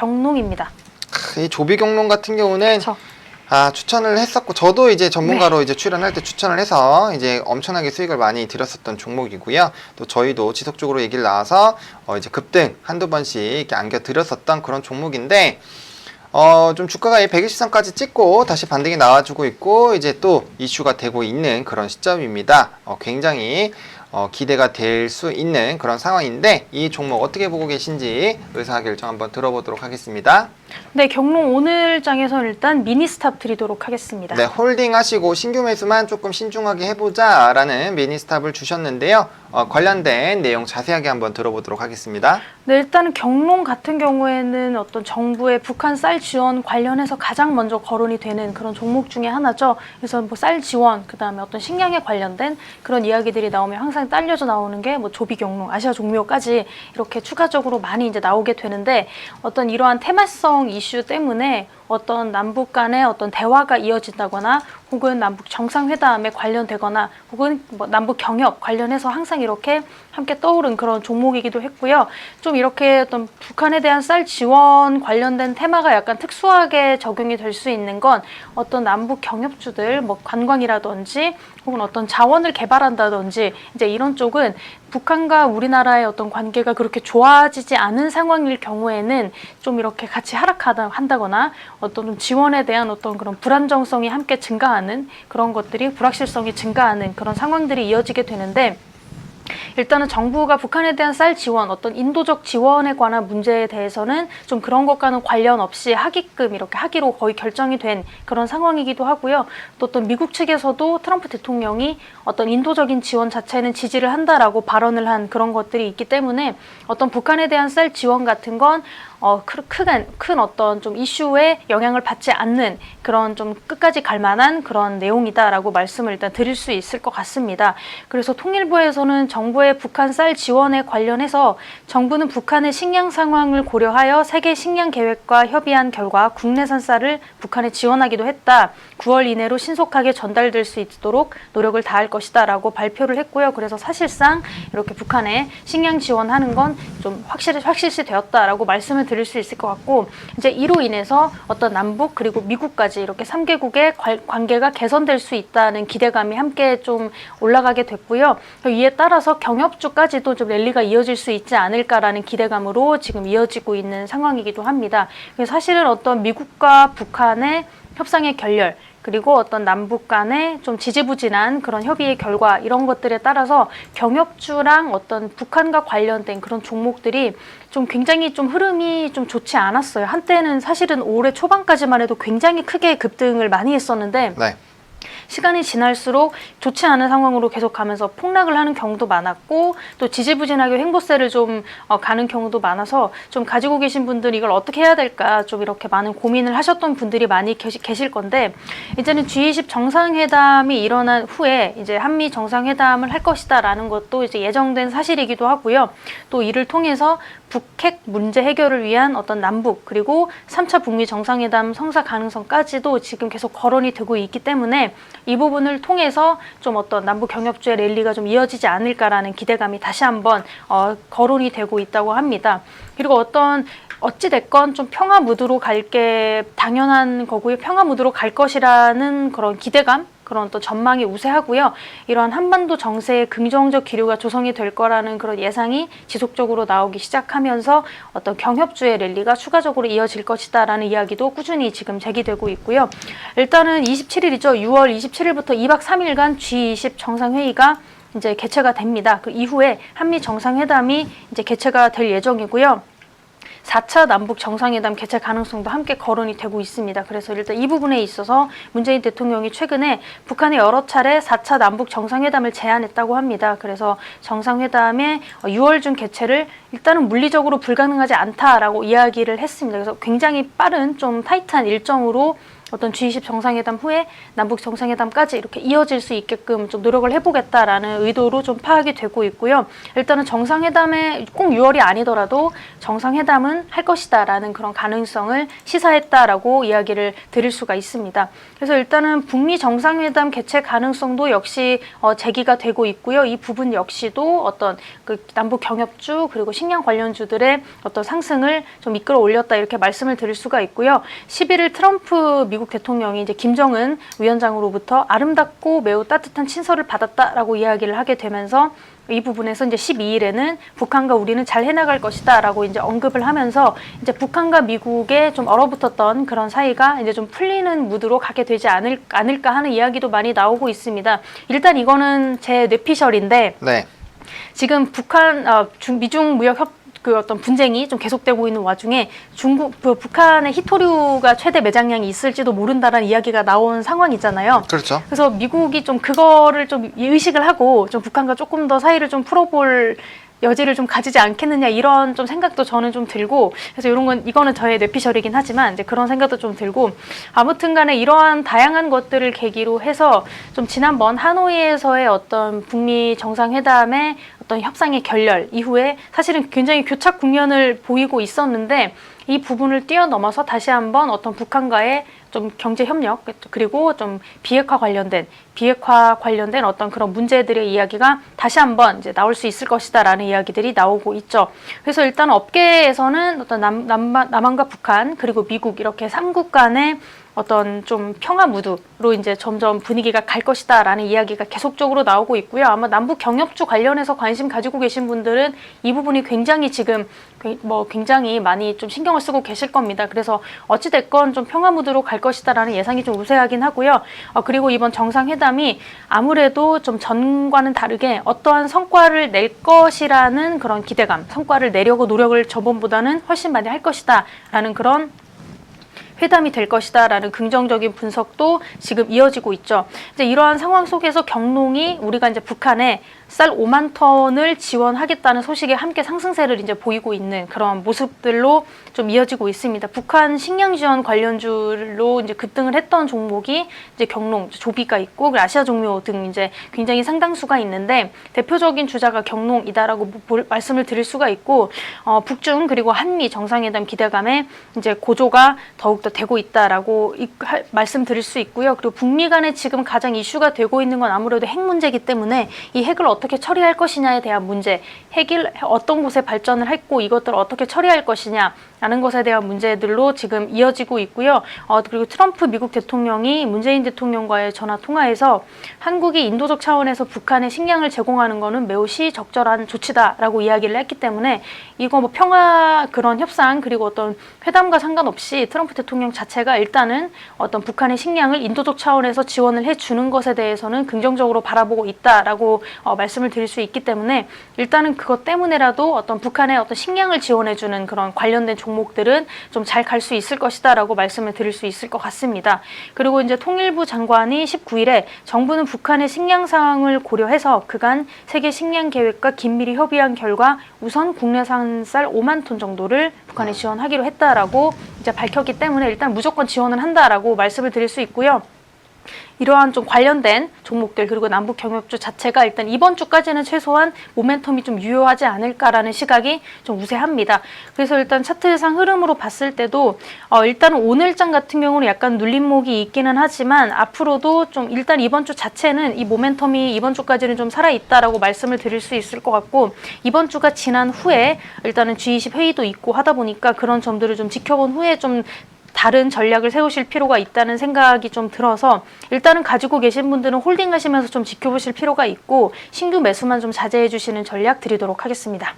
경농입니다. 이 조비 경농 같은 경우는 그쵸. 추천을 했었고, 저도 이제 전문가로 이제 출연할 때 추천을 해서 이제 엄청나게 수익을 많이 들였었던 종목이고요. 또 저희도 지속적으로 얘기를 나와서 이제 급등 한두 번씩 이렇게 안겨 드렸었던 그런 종목인데, 좀 주가가 120선까지 찍고 다시 반등이 나와주고 있고, 이제 또 이슈가 되고 있는 그런 시점입니다. 굉장히 기대가 될 수 있는 그런 상황인데, 이 종목 어떻게 보고 계신지 의사결정 한번 들어보도록 하겠습니다. 네, 경농 오늘 장에서 일단 미니 스탑 드리도록 하겠습니다. 네, 홀딩 하시고 신규 매수만 조금 신중하게 해보자 라는 미니 스탑을 주셨는데요. 관련된 내용 자세하게 한번 들어보도록 하겠습니다. 네, 일단은 경농 같은 경우에는 어떤 정부의 북한 쌀 지원 관련해서 가장 먼저 거론이 되는 그런 종목 중에 하나죠. 그래서 뭐 쌀 지원, 그 다음에 어떤 식량에 관련된 그런 이야기들이 나오면 항상 딸려져 나오는 게 뭐 조비 경농, 아시아 종묘까지 이렇게 추가적으로 많이 이제 나오게 되는데, 어떤 이러한 테마성 이슈 때문에 어떤 남북 간의 어떤 대화가 이어진다거나 혹은 남북 정상회담에 관련되거나 혹은 뭐 남북 경협 관련해서 항상 이렇게 함께 떠오른 그런 종목이기도 했고요. 좀 이렇게 어떤 북한에 대한 쌀 지원 관련된 테마가 약간 특수하게 적용이 될 수 있는 건 어떤 남북 경협주들, 뭐 관광이라든지 혹은 어떤 자원을 개발한다든지 이제 이런 쪽은 북한과 우리나라의 어떤 관계가 그렇게 좋아지지 않은 상황일 경우에는 좀 이렇게 같이 한다거나 어떤 좀 지원에 대한 어떤 그런 불안정성이 함께 증가하는 그런 것들이, 불확실성이 증가하는 그런 상황들이 이어지게 되는데, 일단은 정부가 북한에 대한 쌀 지원, 어떤 인도적 지원에 관한 문제에 대해서는 좀 그런 것과는 관련 없이 하기끔 이렇게 하기로 거의 결정이 된 그런 상황이기도 하고요. 또 어떤 미국 측에서도 트럼프 대통령이 어떤 인도적인 지원 자체는 지지를 한다라고 발언을 한 그런 것들이 있기 때문에 어떤 북한에 대한 쌀 지원 같은 건 큰 어떤 좀 이슈에 영향을 받지 않는 그런 좀 끝까지 갈 만한 그런 내용이다라고 말씀을 일단 드릴 수 있을 것 같습니다. 그래서 통일부에서는 정부의 북한 쌀 지원에 관련해서 정부는 북한의 식량 상황을 고려하여 세계 식량 계획과 협의한 결과 국내산 쌀을 북한에 지원하기도 했다. 9월 이내로 신속하게 전달될 수 있도록 노력을 다할 것이다 라고 발표를 했고요. 그래서 사실상 이렇게 북한에 식량 지원하는 건 좀 확실시 되었다라고 말씀을 드릴 수 있을 것 같고, 이제 이로 인해서 어떤 남북 그리고 미국까지 이렇게 3개국의 관계가 개선될 수 있다는 기대감이 함께 좀 올라가게 됐고요. 이에 따라서 경협주까지도 좀 랠리가 이어질 수 있지 않을까라는 기대감으로 지금 이어지고 있는 상황이기도 합니다. 사실은 어떤 미국과 북한의 협상의 결렬, 그리고 어떤 남북 간의 좀 지지부진한 그런 협의의 결과, 이런 것들에 따라서 경협주랑 어떤 북한과 관련된 그런 종목들이 좀 굉장히 좀 흐름이 좀 좋지 않았어요. 한때는 사실은 올해 초반까지만 해도 굉장히 크게 급등을 많이 했었는데, 네. 시간이 지날수록 좋지 않은 상황으로 계속 가면서 폭락을 하는 경우도 많았고, 또 지지부진하게 횡보세를 좀 가는 경우도 많아서 좀 가지고 계신 분들이 이걸 어떻게 해야 될까 좀 이렇게 많은 고민을 하셨던 분들이 많이 계실 건데, 이제는 G20 정상회담이 일어난 후에 이제 한미 정상회담을 할 것이다라는 것도 이제 예정된 사실이기도 하고요. 또 이를 통해서 북핵 문제 해결을 위한 어떤 남북 그리고 3차 북미 정상회담 성사 가능성까지도 지금 계속 거론이 되고 있기 때문에 이 부분을 통해서 좀 어떤 남북 경협주의 랠리가 좀 이어지지 않을까라는 기대감이 다시 한번 거론이 되고 있다고 합니다. 그리고 어찌됐건 좀 평화 무드로 갈 게 당연한 거고요. 평화 무드로 갈 것이라는 그런 기대감, 그런 또 전망이 우세하고요. 이러한 한반도 정세의 긍정적 기류가 조성이 될 거라는 그런 예상이 지속적으로 나오기 시작하면서 어떤 경협주의 랠리가 추가적으로 이어질 것이다라는 이야기도 꾸준히 지금 제기되고 있고요. 일단은 27일이죠. 6월 27일부터 2박 3일간 G20 정상회의가 이제 개최가 됩니다. 그 이후에 한미 정상회담이 이제 개최가 될 예정이고요. 4차 남북 정상회담 개최 가능성도 함께 거론이 되고 있습니다. 그래서 일단 이 부분에 있어서 문재인 대통령이 최근에 북한에 여러 차례 4차 남북 정상회담을 제안했다고 합니다. 그래서 정상회담의 6월 중 개최를 일단은 물리적으로 불가능하지 않다라고 이야기를 했습니다. 그래서 굉장히 빠른 좀 타이트한 일정으로 어떤 G20 정상회담 후에 남북 정상회담까지 이렇게 이어질 수 있게끔 좀 노력을 해보겠다라는 의도로 좀 파악이 되고 있고요. 일단은 정상회담에 꼭 6월이 아니더라도 정상회담은 할 것이다라는 그런 가능성을 시사했다라고 이야기를 드릴 수가 있습니다. 그래서 일단은 북미 정상회담 개최 가능성도 역시 제기가 되고 있고요. 이 부분 역시도 어떤 그 남북 경협주 그리고 식량 관련주들의 어떤 상승을 좀 이끌어 올렸다 이렇게 말씀을 드릴 수가 있고요. 11일 트럼프 미국 대통령이 이제 김정은 위원장으로부터 아름답고 매우 따뜻한 친서를 받았다라고 이야기를 하게 되면서 이 부분에서 이제 12일에는 북한과 우리는 잘 해나갈 것이다라고 이제 언급을 하면서 이제 북한과 미국의 좀 얼어붙었던 그런 사이가 이제 좀 풀리는 무드로 가게 되지 않을까 하는 이야기도 많이 나오고 있습니다. 일단 이거는 제 뇌피셜인데 네. 지금 미중 무역 그 어떤 분쟁이 좀 계속되고 있는 와중에 북한의 히토류가 최대 매장량이 있을지도 모른다라는 이야기가 나온 상황이잖아요. 그렇죠. 그래서 미국이 좀 그거를 좀 의식을 하고 좀 북한과 조금 더 사이를 좀 풀어볼 여지를 좀 가지지 않겠느냐 이런 좀 생각도 저는 좀 들고 그래서 이거는 저의 뇌피셜이긴 하지만 이제 그런 생각도 좀 들고 아무튼간에 이러한 다양한 것들을 계기로 해서 좀 지난번 하노이에서의 어떤 북미 정상회담의 어떤 협상의 결렬 이후에 사실은 굉장히 교착 국면을 보이고 있었는데 이 부분을 뛰어넘어서 다시 한번 어떤 북한과의 좀 경제 협력 그리고 좀 비핵화 관련된 어떤 그런 문제들의 이야기가 다시 한번 이제 나올 수 있을 것이다라는 이야기들이 나오고 있죠. 그래서 일단 업계에서는 어떤 남한과 북한 그리고 미국 이렇게 3국 간의 어떤 좀 평화 무드로 이제 점점 분위기가 갈 것이다라는 이야기가 계속적으로 나오고 있고요. 아마 남북 경협주 관련해서 관심 가지고 계신 분들은 이 부분이 굉장히 지금 굉장히 많이 좀 신경을 쓰고 계실 겁니다. 그래서 어찌됐건 좀 평화 무드로 갈 것이다라는 예상이 좀 우세하긴 하고요. 그리고 이번 정상회담이 아무래도 좀 전과는 다르게 어떠한 성과를 낼 것이라는 그런 기대감, 성과를 내려고 노력을 저번보다는 훨씬 많이 할 것이다라는 그런 회담이 될 것이다라는 긍정적인 분석도 지금 이어지고 있죠. 이제 이러한 상황 속에서 경농이 우리가 이제 북한에 쌀 5만 톤을 지원하겠다는 소식에 함께 상승세를 이제 보이고 있는 그런 모습들로 좀 이어지고 있습니다. 북한 식량 지원 관련주로 이제 급등을 했던 종목이 이제 경농, 조비가 있고 아시아 종묘 등 이제 굉장히 상당수가 있는데 대표적인 주자가 경농이다라고 말씀을 드릴 수가 있고 북중 그리고 한미 정상회담 기대감에 이제 고조가 더욱더 되고 있다라고 말씀드릴 수 있고요. 그리고 북미 간에 지금 가장 이슈가 되고 있는 건 아무래도 핵 문제이기 때문에 이 핵을 어떻게 처리할 것이냐에 대한 문제, 핵이 어떤 곳에 발전을 했고 이것들을 어떻게 처리할 것이냐라는 것에 대한 문제들로 지금 이어지고 있고요. 그리고 트럼프 미국 대통령이 문재인 대통령과의 전화 통화에서 한국이 인도적 차원에서 북한에 식량을 제공하는 것은 매우 시적절한 조치다라고 이야기를 했기 때문에 이거 평화 그런 협상 그리고 어떤 회담과 상관없이 트럼프 대통령 자체가 일단은 어떤 북한의 식량을 인도적 차원에서 지원을 해주는 것에 대해서는 긍정적으로 바라보고 있다라고 말씀을 드릴 수 있기 때문에 일단은 그것 때문에라도 어떤 북한의 어떤 식량을 지원해주는 그런 관련된 종목들은 좀 잘 갈 수 있을 것이다라고 말씀을 드릴 수 있을 것 같습니다. 그리고 이제 통일부 장관이 19일에 정부는 북한의 식량 상황을 고려해서 그간 세계 식량 계획과 긴밀히 협의한 결과 우선 국내산 쌀 5만 톤 정도를 북한에 지원하기로 했다라고 이제 밝혔기 때문에 일단 무조건 지원을 한다라고 말씀을 드릴 수 있고요. 이러한 좀 관련된 종목들 그리고 남북 경협주 자체가 일단 이번 주까지는 최소한 모멘텀이 좀 유효하지 않을까라는 시각이 좀 우세합니다. 그래서 일단 차트상 흐름으로 봤을 때도 일단은 오늘장 같은 경우는 약간 눌림목이 있기는 하지만 앞으로도 좀 일단 이번 주 자체는 이 모멘텀이 이번 주까지는 좀 살아있다라고 말씀을 드릴 수 있을 것 같고 이번 주가 지난 후에 일단은 G20 회의도 있고 하다 보니까 그런 점들을 좀 지켜본 후에 좀 다른 전략을 세우실 필요가 있다는 생각이 좀 들어서 일단은 가지고 계신 분들은 홀딩하시면서 좀 지켜보실 필요가 있고 신규 매수만 좀 자제해 주시는 전략 드리도록 하겠습니다.